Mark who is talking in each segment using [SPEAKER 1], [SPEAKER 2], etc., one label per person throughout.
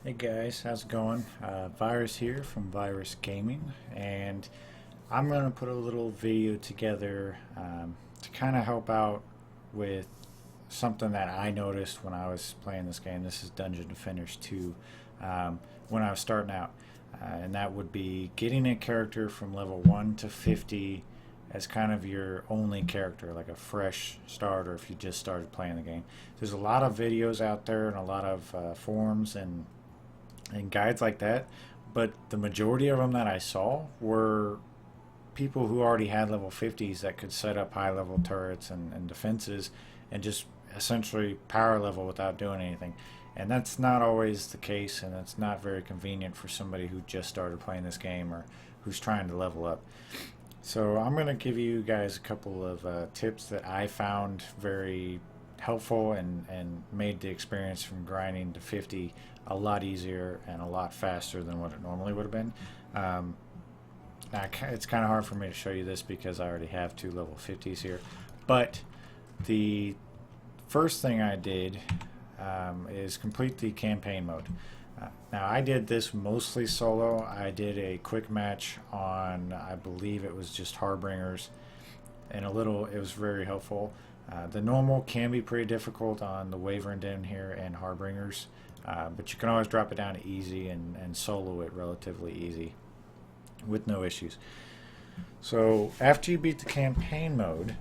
[SPEAKER 1] Hey guys, how's it going? Virus here from Virus Gaming, and I'm going to put a little video together to kind of help out with something that I noticed when I was playing this game. This is Dungeon Defenders 2 when I was starting out, and that would be getting a character from level 1 to 50 as kind of your only character, like a fresh starter if you just started playing the game. There's a lot of videos out there and a lot of forums and guides like that, but the majority of them that I saw were people who already had level 50s that could set up high level turrets and defenses and just essentially power level without doing anything. And that's not always the case, and it's not very convenient for somebody who just started playing this game or who's trying to level up. So I'm going to give you guys a couple of tips that I found very helpful and made the experience from grinding to 50 a lot easier and a lot faster than what it normally would have been. It's kind of hard for me to show you this because I already have two level 50s here, but the first thing I did is complete the campaign mode. Now I did this mostly solo. I did a quick match on, I believe it was just Harbingers, and it was very helpful. The normal can be pretty difficult on the Wyvern Den here and Harbingers, but you can always drop it down to easy and solo it relatively easy with no issues. So after you beat the campaign mode,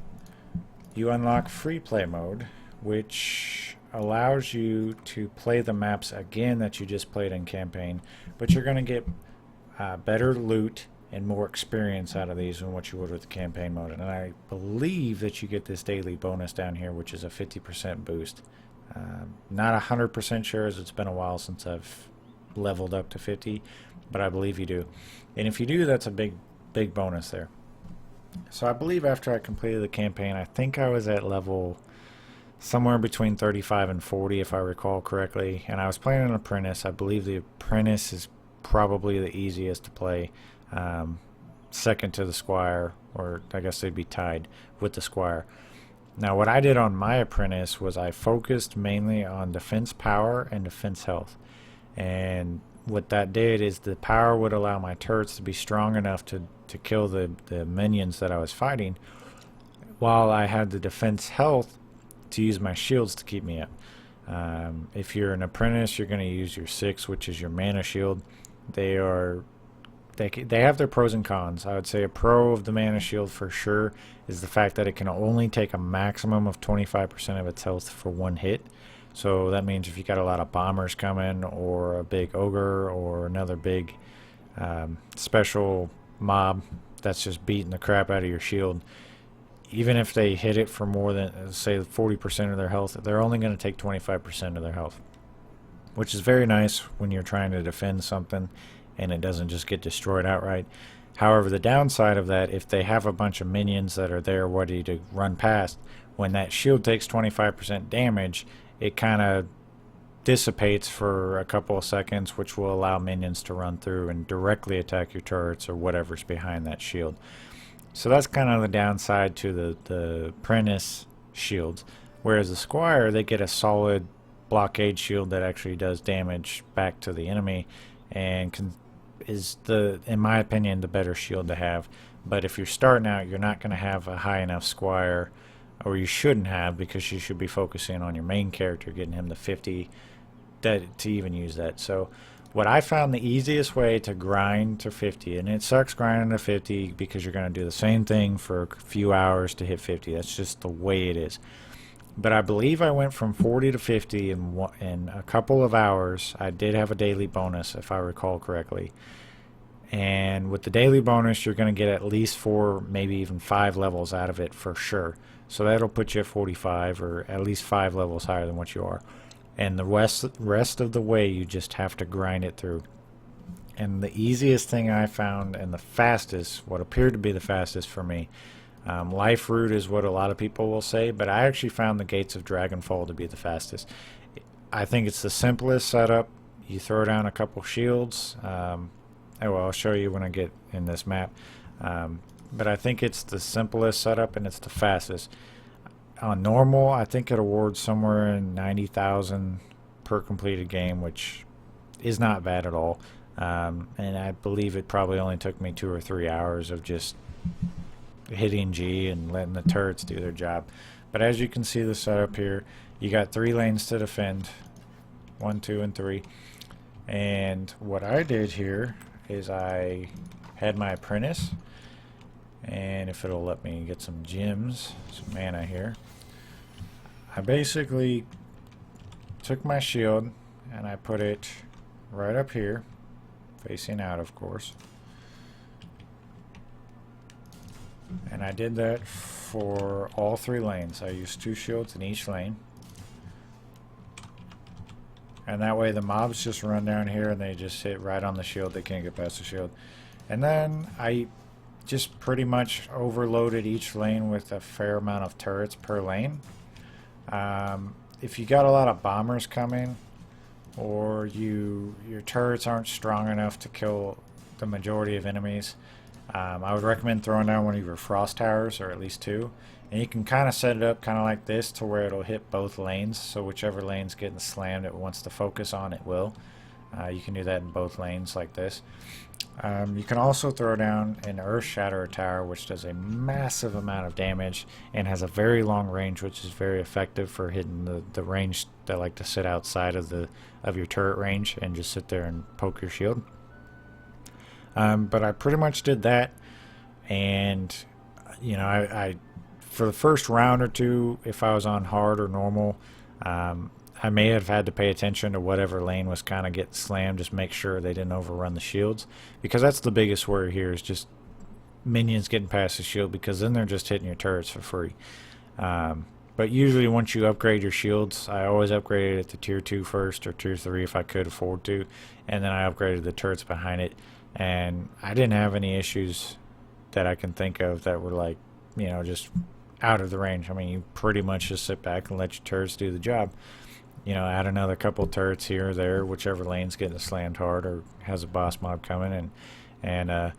[SPEAKER 1] you unlock free play mode, which allows you to play the maps again that you just played in campaign, but you're going to get better loot and more experience out of these than what you would with the campaign mode. And I believe that you get this daily bonus down here, which is a 50% boost. Not 100% sure, as it's been a while since I've leveled up to 50, but I believe you do. And if you do, that's a big bonus there. So I believe after I completed the campaign, I think I was at level somewhere between 35 and 40 if I recall correctly, and I was playing an apprentice. I believe the apprentice is probably the easiest to play, second to the squire, or I guess they'd be tied with the squire. Now what I did on my apprentice was I focused mainly on defense power and defense health, and what that did is the power would allow my turrets to be strong enough to kill the minions that I was fighting, while I had the defense health to use my shields to keep me up. If you're an apprentice, you're going to use your 6, which is your mana shield. They have their pros and cons. I would say a pro of the mana shield for sure is the fact that it can only take a maximum of 25% of its health for one hit. So that means if you got a lot of bombers coming, or a big ogre, or another big special mob that's just beating the crap out of your shield, even if they hit it for more than, say, 40% of their health, they're only going to take 25% of their health, which is very nice when you're trying to defend something and it doesn't just get destroyed outright. However, the downside of that, if they have a bunch of minions that are there ready to run past, when that shield takes 25% damage, it kind of dissipates for a couple of seconds, which will allow minions to run through and directly attack your turrets or whatever's behind that shield. So that's kind of the downside to the apprentice shields. Whereas the squire, they get a solid blockade shield that actually does damage back to the enemy, and is in my opinion, the better shield to have. But if you're starting out, you're not going to have a high enough squire, or you shouldn't have, because you should be focusing on your main character, getting him to 50 to even use that. So what I found the easiest way to grind to 50, and it sucks grinding to 50 because you're going to do the same thing for a few hours to hit 50. That's just the way it is. But I believe I went from 40 to 50 in a couple of hours. I did have a daily bonus, if I recall correctly. And with the daily bonus, you're going to get at least 4, maybe even 5 levels out of it for sure. So that'll put you at 45, or at least 5 levels higher than what you are. And the rest of the way, you just have to grind it through. And the easiest thing I found, and the fastest, what appeared to be the fastest for me, Life Root is what a lot of people will say, but I actually found the Gates of Dragonfall to be the fastest. I think it's the simplest setup. You throw down a couple shields. I'll show you when I get in this map. But I think it's the simplest setup, and it's the fastest. On normal, I think it awards somewhere in 90,000 per completed game, which is not bad at all. And I believe it probably only took me 2 or 3 hours of just hitting G and letting the turrets do their job. But as you can see the setup here, you got 3 lanes to defend, 1, 2, and 3. And what I did here is I had my apprentice, and if it'll let me get some gems, some mana here, I basically took my shield and I put it right up here, facing out of course. And I did that for all 3 lanes. I used 2 shields in each lane. And that way the mobs just run down here and they just hit right on the shield. They can't get past the shield. And then I just pretty much overloaded each lane with a fair amount of turrets per lane. If you got a lot of bombers coming, or your turrets aren't strong enough to kill the majority of enemies, I would recommend throwing down one of your frost towers, or at least 2. And you can kind of set it up kind of like this to where it'll hit both lanes, so whichever lane's getting slammed it wants to focus on, it will. You can do that in both lanes like this. You can also throw down an Earth Shatterer tower, which does a massive amount of damage and has a very long range, which is very effective for hitting the range that like to sit outside of your turret range and just sit there and poke your shield. But I pretty much did that, and you know, I for the first round or 2, if I was on hard or normal, I may have had to pay attention to whatever lane was kind of getting slammed, just make sure they didn't overrun the shields, because that's the biggest worry here, is just minions getting past the shield, because then they're just hitting your turrets for free. But usually once you upgrade your shields, I always upgraded it to tier 2 first, or tier 3 if I could afford to, and then I upgraded the turrets behind it, and I didn't have any issues that I can think of that were like, you know, just out of the range. I mean, you pretty much just sit back and let your turrets do the job. You know, add another couple turrets here or there, whichever lane's getting slammed hard or has a boss mob coming, and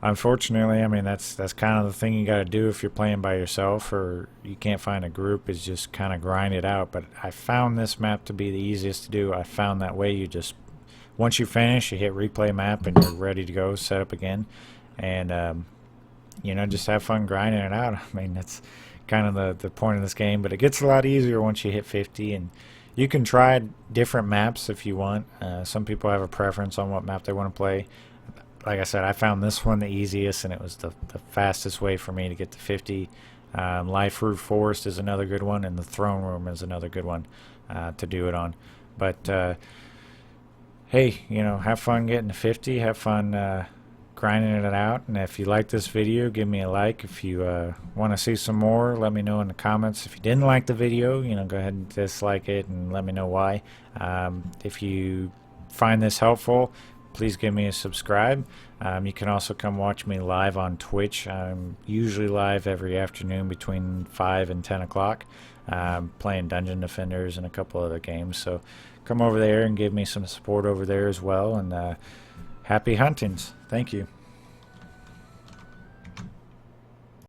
[SPEAKER 1] unfortunately, I mean, that's kind of the thing you got to do if you're playing by yourself or you can't find a group, is just kind of grind it out. But I found this map to be the easiest to do. I found that way you just, once you finish, you hit replay map and you're ready to go, set up again, and you know, just have fun grinding it out. I mean, that's kind of the point of this game, but it gets a lot easier once you hit 50, and you can try different maps if you want. Some people have a preference on what map they want to play. Like I said, I found this one the easiest, and it was the fastest way for me to get to 50. Life Root Forest is another good one, and the Throne Room is another good one to do it on. But hey, you know, have fun getting to 50. Have fun grinding it out. And if you like this video, give me a like. If you want to see some more, let me know in the comments. If you didn't like the video, you know, go ahead and dislike it and let me know why. If you find this helpful, please give me a subscribe. You can also come watch me live on Twitch. I'm usually live every afternoon between 5 and 10 o'clock, playing Dungeon Defenders and a couple other games. So come over there and give me some support over there as well. And happy huntings. Thank you.